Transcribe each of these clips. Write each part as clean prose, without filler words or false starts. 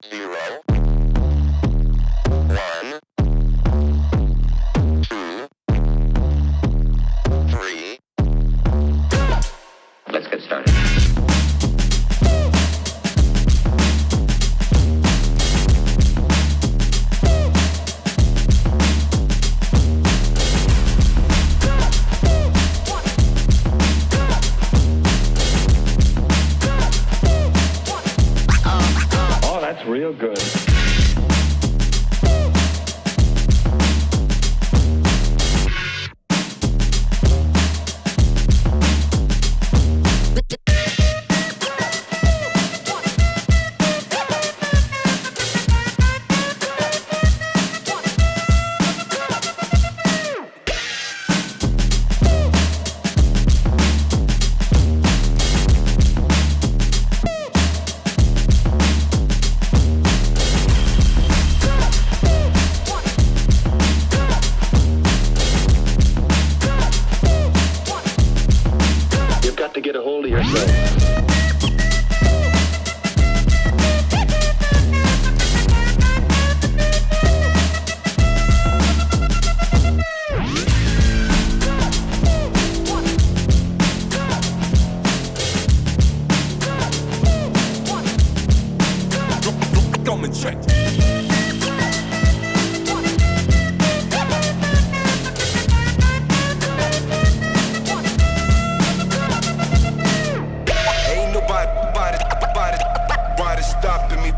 0, 1, 2, 3. Let's get started. Oh, that's real good. You've got to get a hold of yourself. Come and check. Ain't nobody stopping me.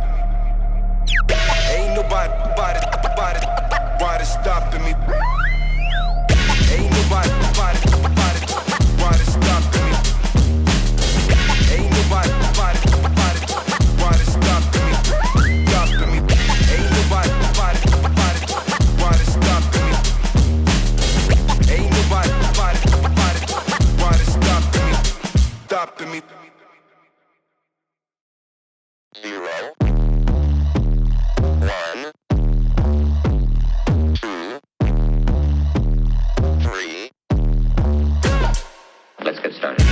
Ain't nobody stopping me. Ain't nobody stopping me. Ain't nobody stopping me. Stopping me. Ain't nobody stopping me. Ain't nobody stopping me. 0, 1, 2, 3. Let's get started.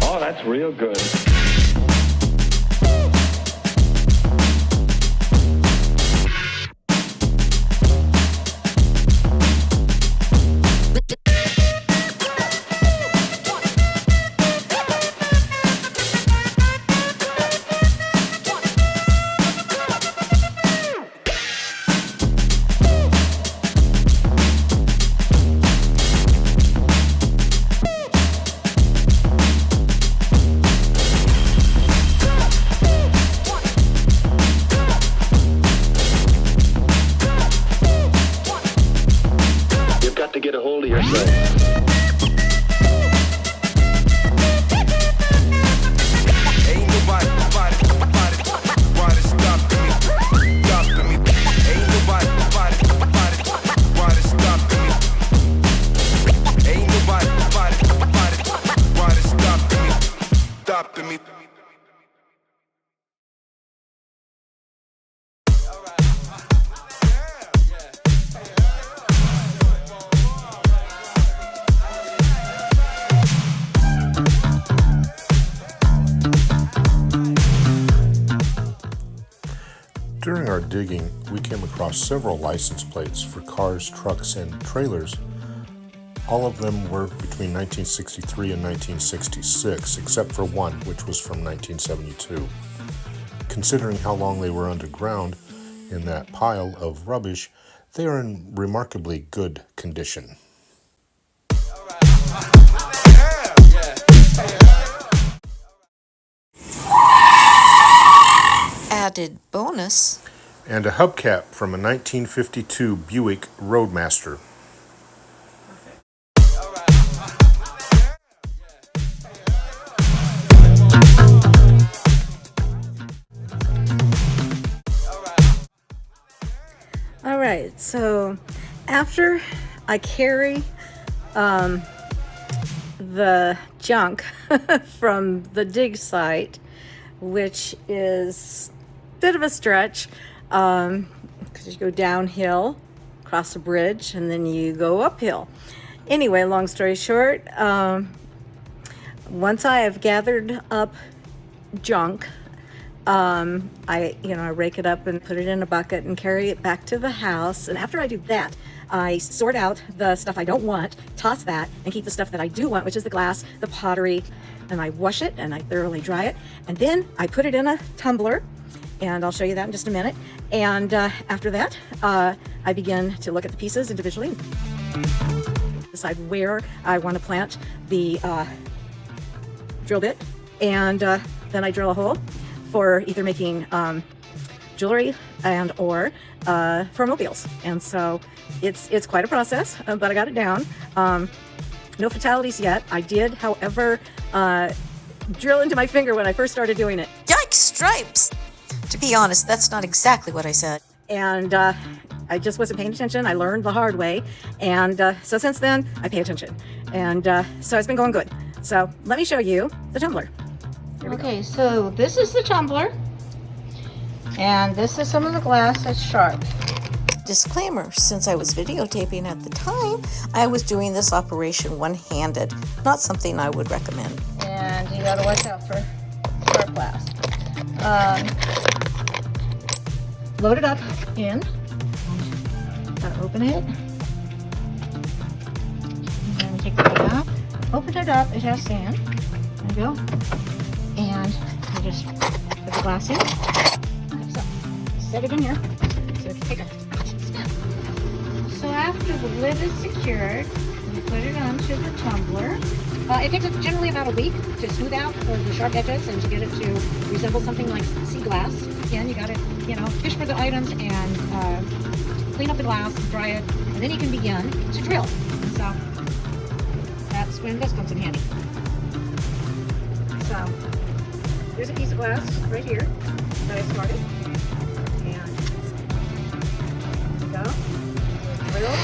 Oh, that's real good. You've got to get a hold of yourself. Ain't nobody stopping me. Stopping me. Ain't nobody stopping me. Ain't nobody stopping me. Stopping me. During our digging, we came across several license plates for cars, trucks, and trailers. All of them were between 1963 and 1966, except for one, which was from 1972. Considering how long they were underground in that pile of rubbish, they are in remarkably good condition. Added bonus. And a hubcap from a 1952 Buick Roadmaster. All right, so after I carry the junk from the dig site which is a bit of a stretch because you go downhill, cross a bridge, and then you go uphill. Anyway, long story short, once I have gathered up junk, I rake it up and put it in a bucket and carry it back to the house. And after I do that, I sort out the stuff I don't want, toss that, and keep the stuff that I do want, which is the glass, the pottery, and I wash it and I thoroughly dry it. And then I put it in a tumbler, and I'll show you that in just a minute. And after that, I begin to look at the pieces individually, decide where I want to plant the drill bit, and then I drill a hole for either making jewelry and or for mobiles. And so it's quite a process, but I got it down. No fatalities yet. I did, however, drill into my finger when I first started doing it. Yikes, stripes! To be honest, that's not exactly what I said. And I just wasn't paying attention. I learned the hard way. And so since then, I pay attention. And so it's been going good. So let me show you the tumbler. Okay, so this is the tumbler. And this is some of the glass that's sharp. Disclaimer, since I was videotaping at the time, I was doing this operation one-handed. Not something I would recommend. And you gotta watch out for sharp glass. Load it up in. Gotta open it. And then take the cap. Open it up, it has sand. There you go. And you just put the glass in. Okay, so set it in here so we can take a spin. So after the lid is secured, you put it onto the tumbler. It takes generally about a week to smooth out the sharp edges and to get it to resemble something like sea glass. Again, you gotta, fish for the items and clean up the glass, dry it, and then you can begin to drill. So that's when this comes in handy. So there's a piece of glass right here that I started. And there we go. Drill.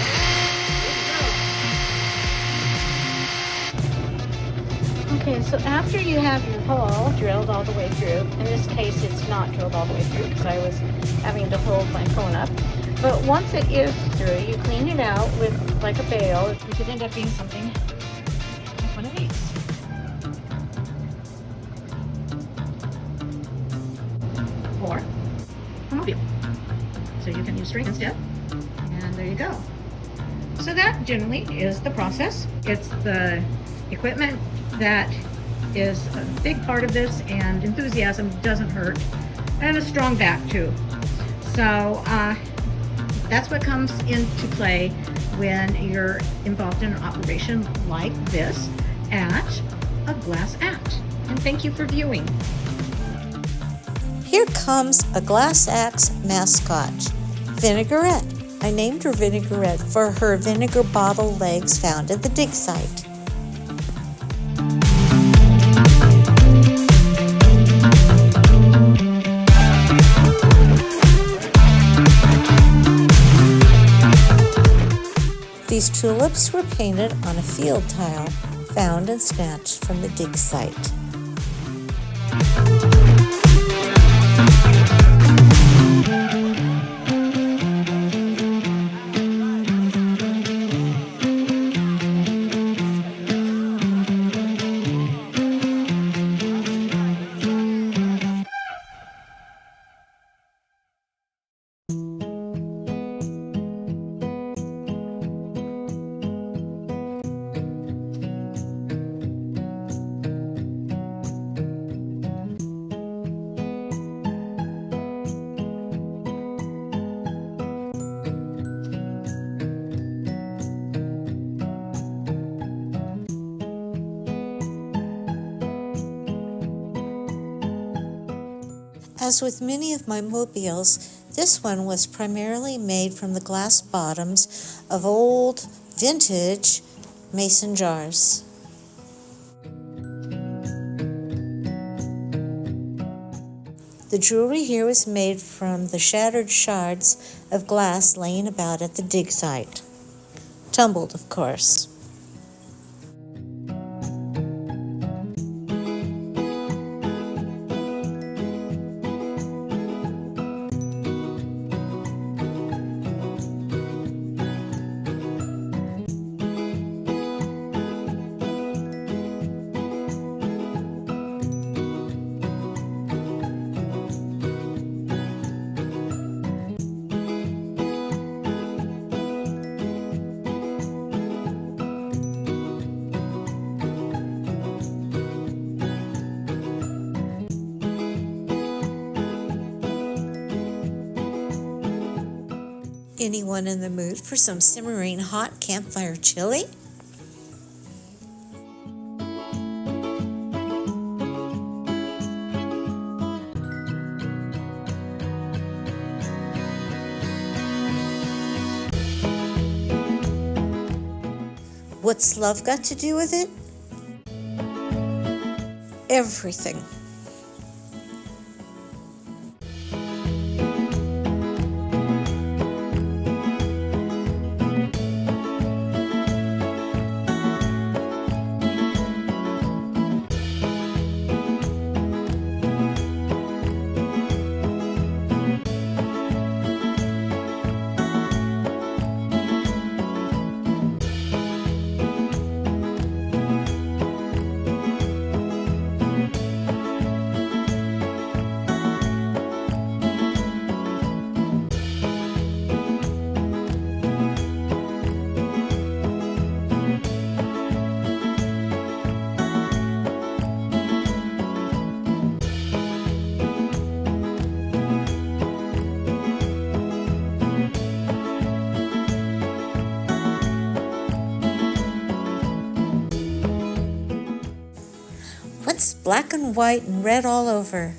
Okay, so after you have your hole drilled all the way through, in this case it's not drilled all the way through because I was having to hold my phone up, but once it is through, you clean it out with like a bale. It could end up being something like one of these. Or a mobile. So you can use string instead, and there you go. So that generally is the process. It's the equipment that is a big part of this, and enthusiasm doesn't hurt, and a strong back too. So that's what comes into play when you're involved in an operation like this at a glass act. And thank you for viewing. Here comes a glass axe mascot, Vinaigrette. I named her Vinaigrette for her vinegar bottle legs found at the dig site. These tulips were painted on a field tile found and snatched from the dig site. As with many of my mobiles, this one was primarily made from the glass bottoms of old, vintage mason jars. The jewelry here was made from the shattered shards of glass laying about at the dig site. Tumbled, of course. Anyone in the mood for some simmering hot campfire chili? What's love got to do with it? Everything. What's black and white and red all over?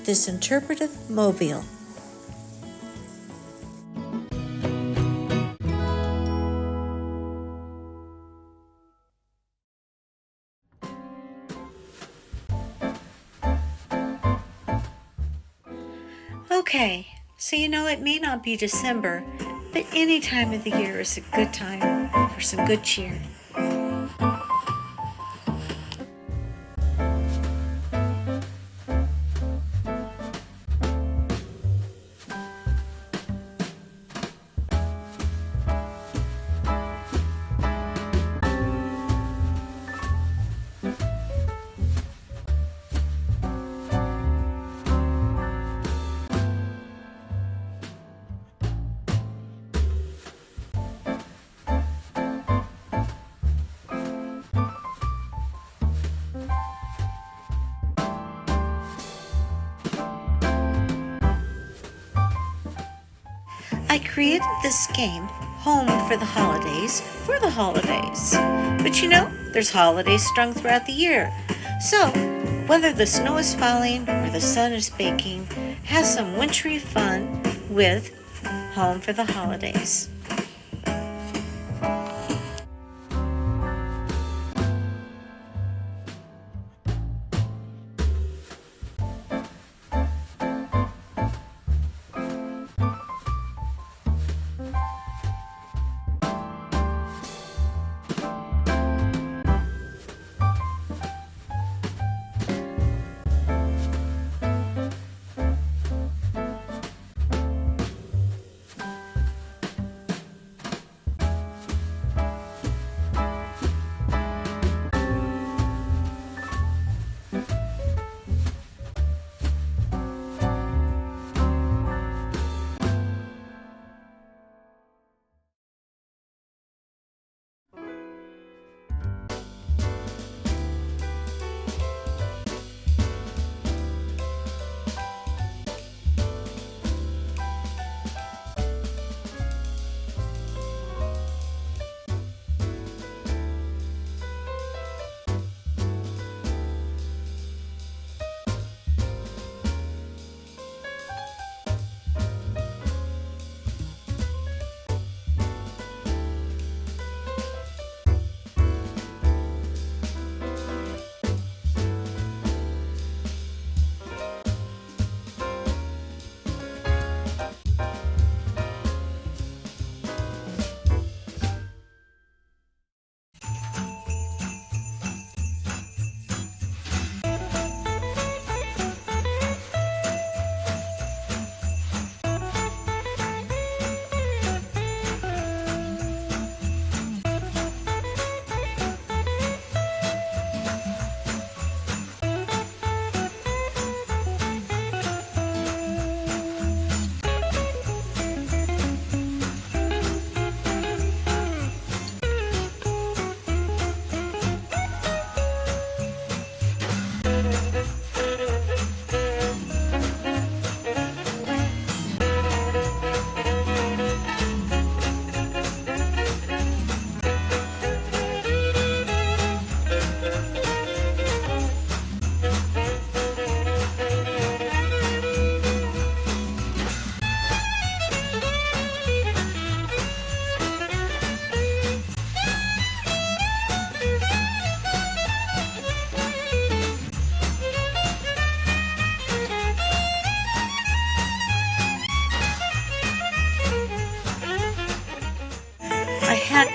This interpretive mobile. Okay, so it may not be December, but any time of the year is a good time for some good cheer. I created this game, Home for the Holidays, for the holidays. But there's holidays strung throughout the year. So, whether the snow is falling or the sun is baking, have some wintry fun with Home for the Holidays.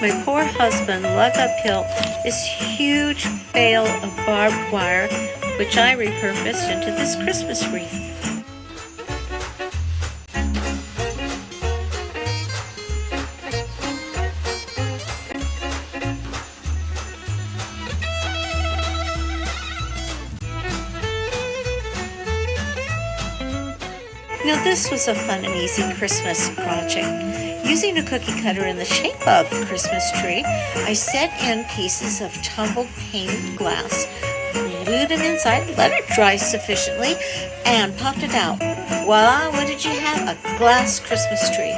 my poor husband lug uphill this huge bale of barbed wire, which I repurposed into this Christmas wreath. Now this was a fun and easy Christmas project. Using a cookie cutter in the shape of a Christmas tree, I set in pieces of tumbled painted glass, glued it inside, let it dry sufficiently, and popped it out. Voila, what did you have? A glass Christmas tree.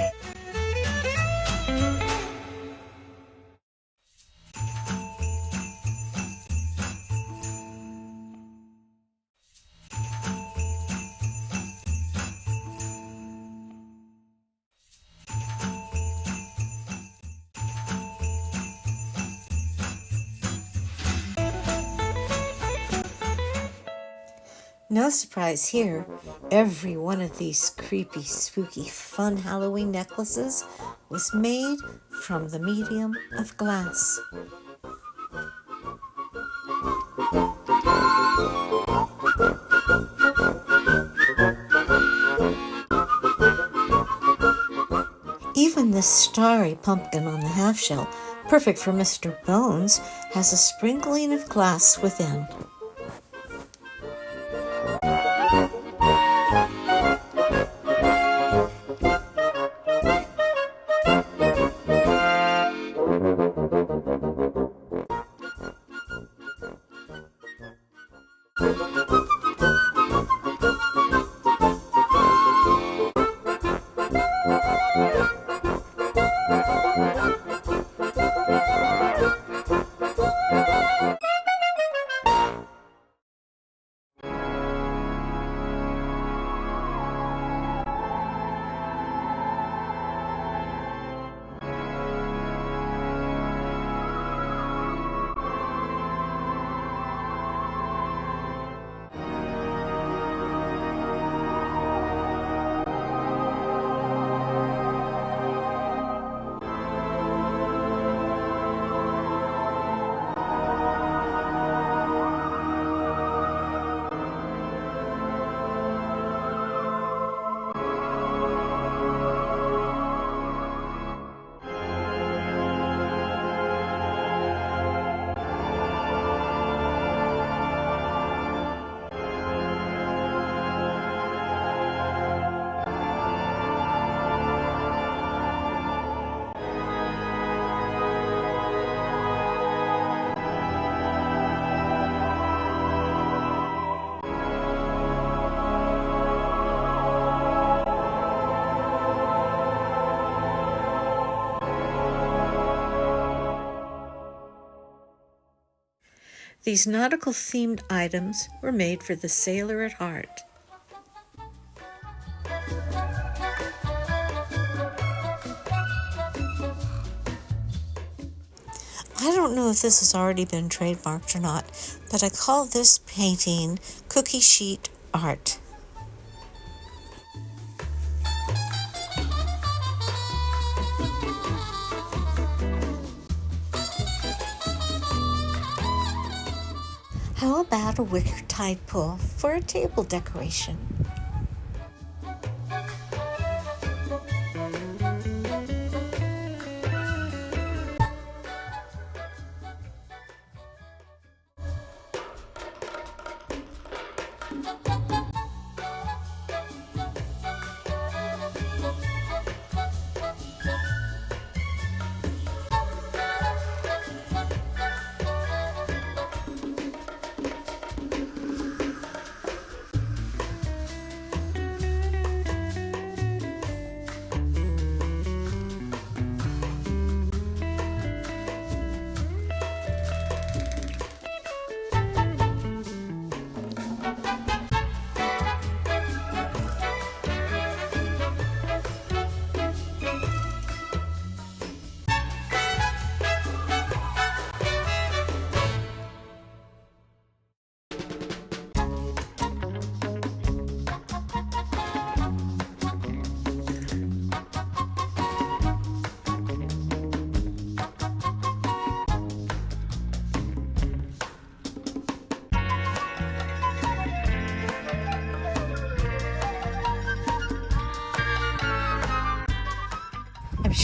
No surprise here, every one of these creepy, spooky, fun Halloween necklaces was made from the medium of glass. Even this starry pumpkin on the half shell, perfect for Mr. Bones, has a sprinkling of glass within. These nautical-themed items were made for the sailor at heart. I don't know if this has already been trademarked or not, but I call this painting cookie sheet art. How about a wicker tide pool for a table decoration?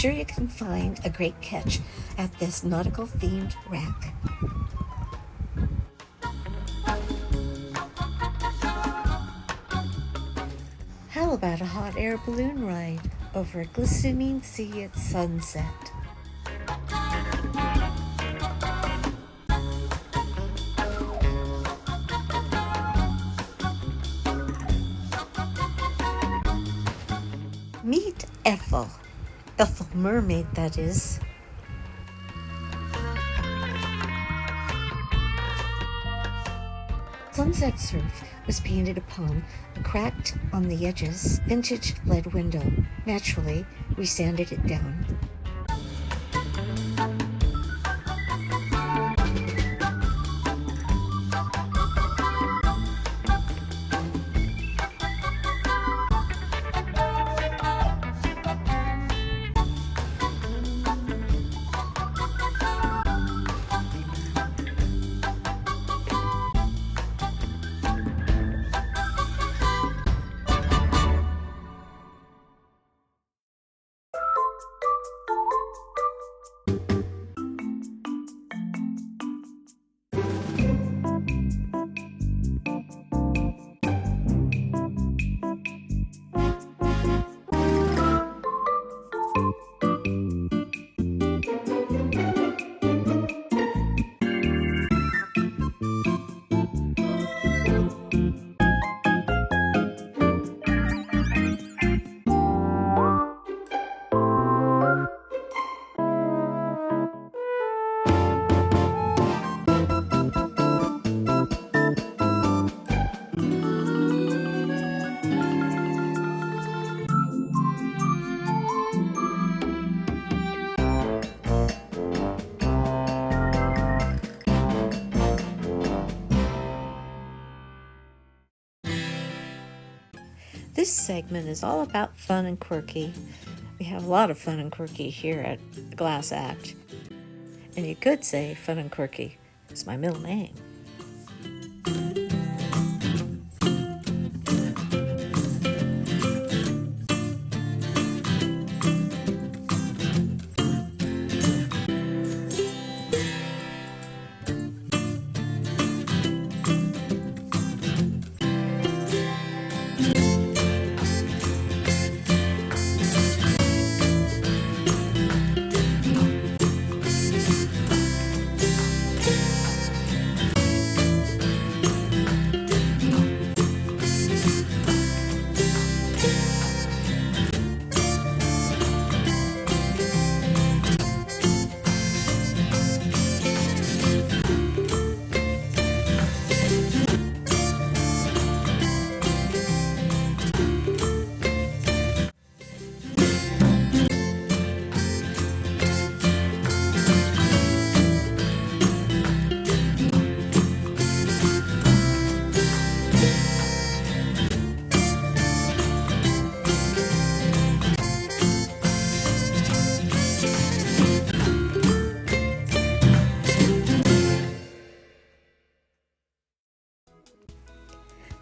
sure you can find a great catch at this nautical themed rack. How about a hot air balloon ride over a glistening sea at sunset? Meet Ethel. Ethel Mermaid, that is. Sunset Surf was painted upon a cracked on the edges vintage lead window. Naturally, we sanded it down. This segment is all about fun and quirky. We have a lot of fun and quirky here at the Glass Act. And you could say fun and quirky is my middle name.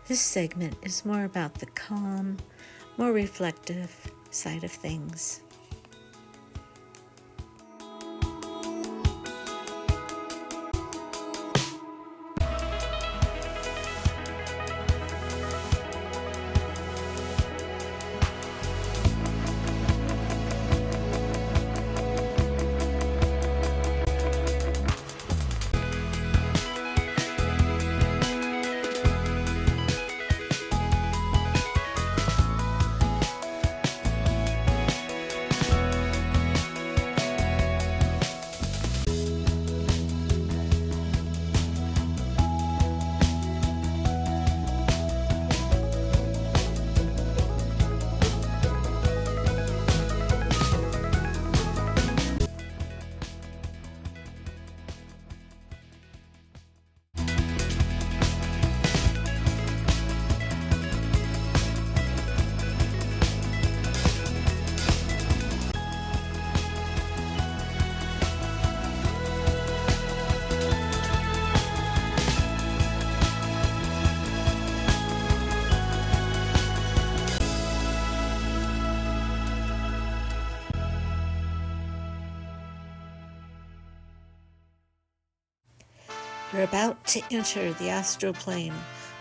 This segment is more about the calm, more reflective side of things. You're about to enter the astral plane,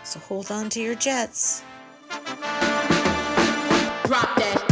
so hold on to your jets. Drop that.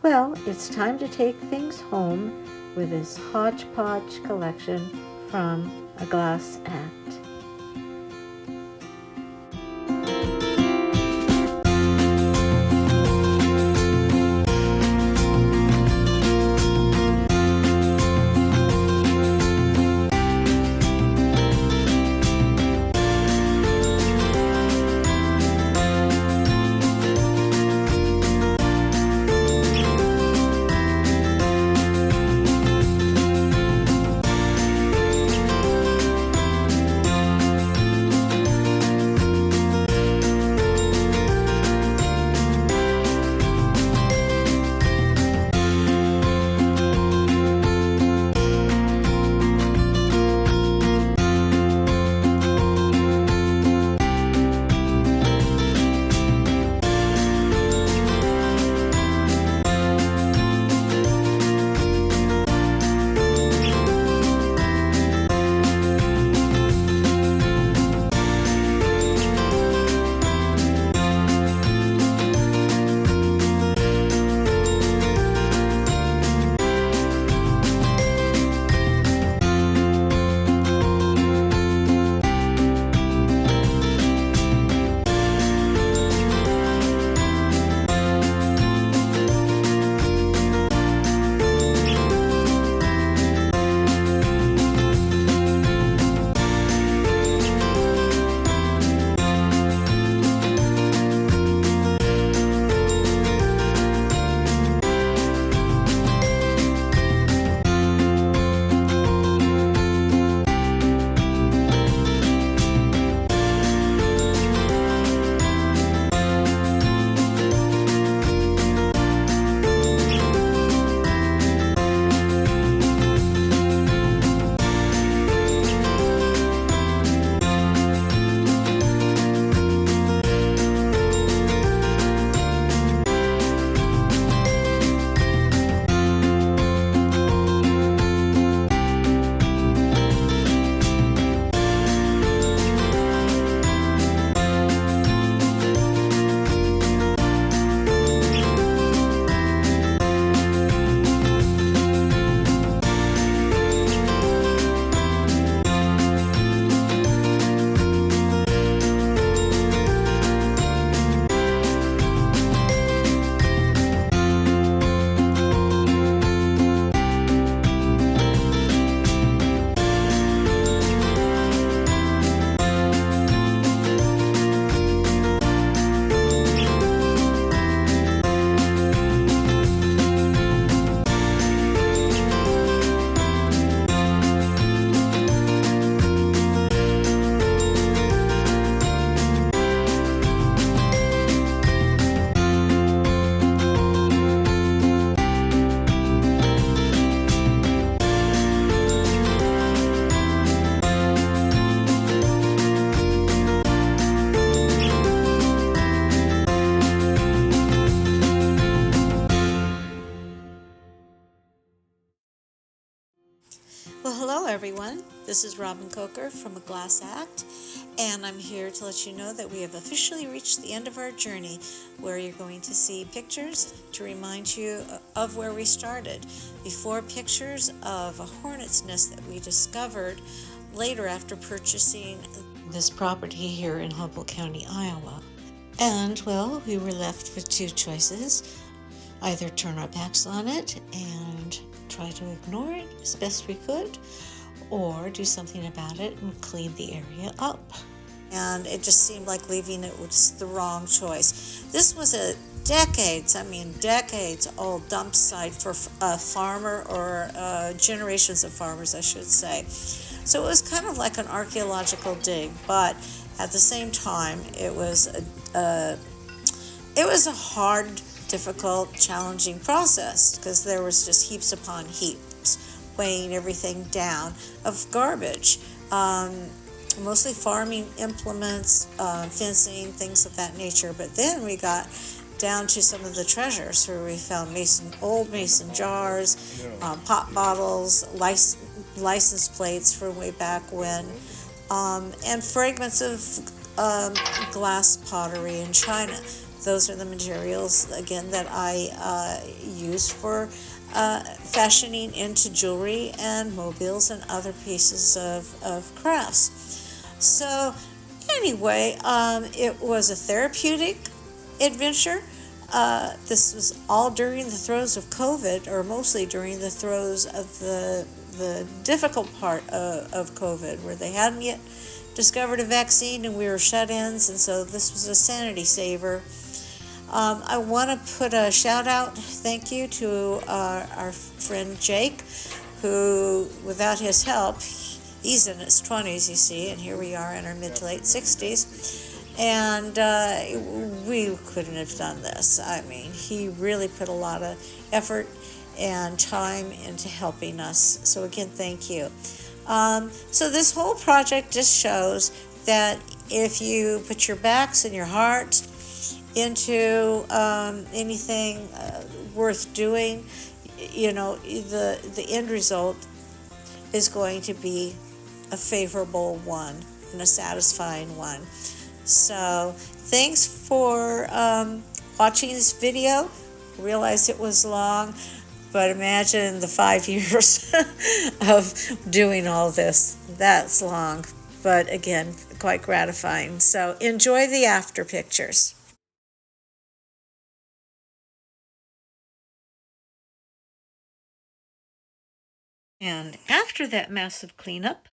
Well, it's time to take things home with this hodgepodge collection from A Glass Act. everyone. This is Robin Kocher from A Glass Act, and I'm here to let you know that we have officially reached the end of our journey, where you're going to see pictures to remind you of where we started. Before, pictures of a hornet's nest that we discovered later after purchasing this property here in Humboldt County, Iowa. And, well, we were left with two choices. Either turn our backs on it and try to ignore it as best we could, or do something about it and clean the area up. And it just seemed like leaving it was the wrong choice. This was a decades old dump site for a farmer, or generations of farmers, I should say. So it was kind of like an archaeological dig, but at the same time, it was a hard, difficult, challenging process, because there was just heaps upon heaps weighing everything down of garbage, mostly farming implements, fencing, things of that nature. But then we got down to some of the treasures, where we found old mason jars, pop bottles, license plates from way back when, and fragments of glass, pottery, and china. Those are the materials, again, that I use for fashioning into jewelry and mobiles and other pieces of crafts. So anyway, it was a therapeutic adventure. This was all during the throes of COVID, or mostly during the throes of the difficult part of COVID, where they hadn't yet discovered a vaccine and we were shut-ins, and so this was a sanity saver. I want to put a shout out, thank you to our friend Jake, who, without his help, he's in his 20s, you see, and here we are in our mid to late 60s, and we couldn't have done this. I mean, he really put a lot of effort and time into helping us. So again, thank you. So this whole project just shows that if you put your backs and your heart into anything worth doing, you know, the end result is going to be a favorable one and a satisfying one. So thanks for watching this video. Realize it was long, but imagine the 5 years of doing all this. That's long, but again, quite gratifying. So enjoy the after pictures. And after that massive cleanup,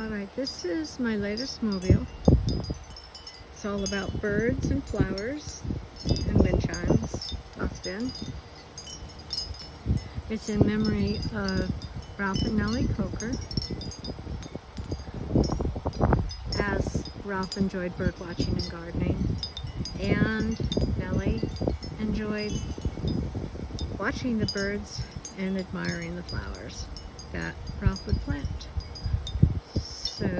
Alright, this is my latest mobile. It's all about birds and flowers and wind chimes tossed in. It's in memory of Ralph and Nellie Kocher, as Ralph enjoyed bird watching and gardening, and Nellie enjoyed watching the birds and admiring the flowers that Ralph would plant. So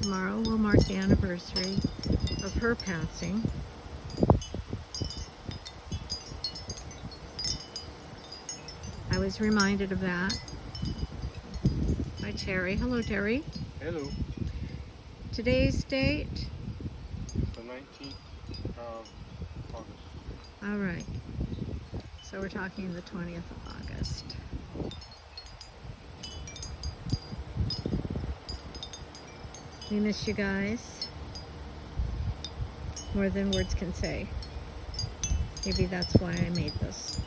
tomorrow will mark the anniversary of her passing. I was reminded of that by Terry. Hello, Terry. Hello. Today's date? The 19th of August. All right. So we're talking the 20th of August. We miss you guys more than words can say. Maybe that's why I made this.